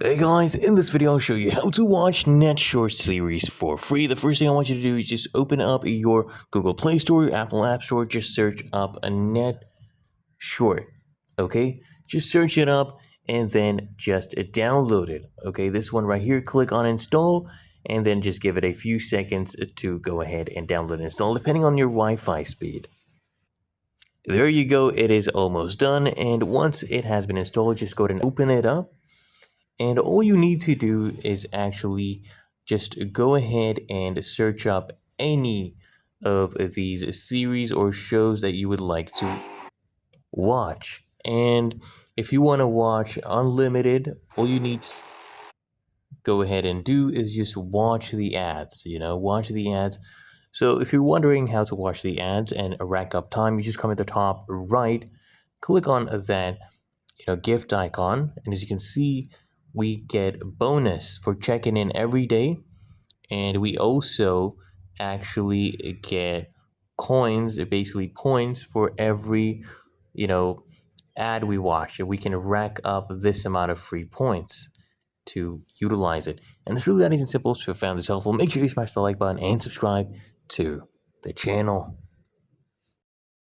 Hey guys, in this video I'll show you how to watch NetShort series for free. The first thing I want you to do is just open up your Google Play Store, your Apple App Store, just search up a NetShort, okay? Just search it up and then just download it, okay? This one right here, click on install and then just give it a few seconds to go ahead and download and install depending on your Wi-Fi speed. There you go, it is almost done, and once it has been installed, just go ahead and open it up. And all you need to do is actually just go ahead and search up any of these series or shows that you would like to watch. And if you want to watch unlimited, all you need to go ahead and do is just watch the ads, watch the ads. So if you're wondering how to watch the ads and rack up time, you just come at the top right, click on that gift icon, and as you can see, we get bonus for checking in every day, and we also actually get coins, basically points, for every ad we watch, and we can rack up this amount of free points to utilize it. And it's really that easy and simple. So if you found this helpful, make sure you smash the like button and subscribe to the channel.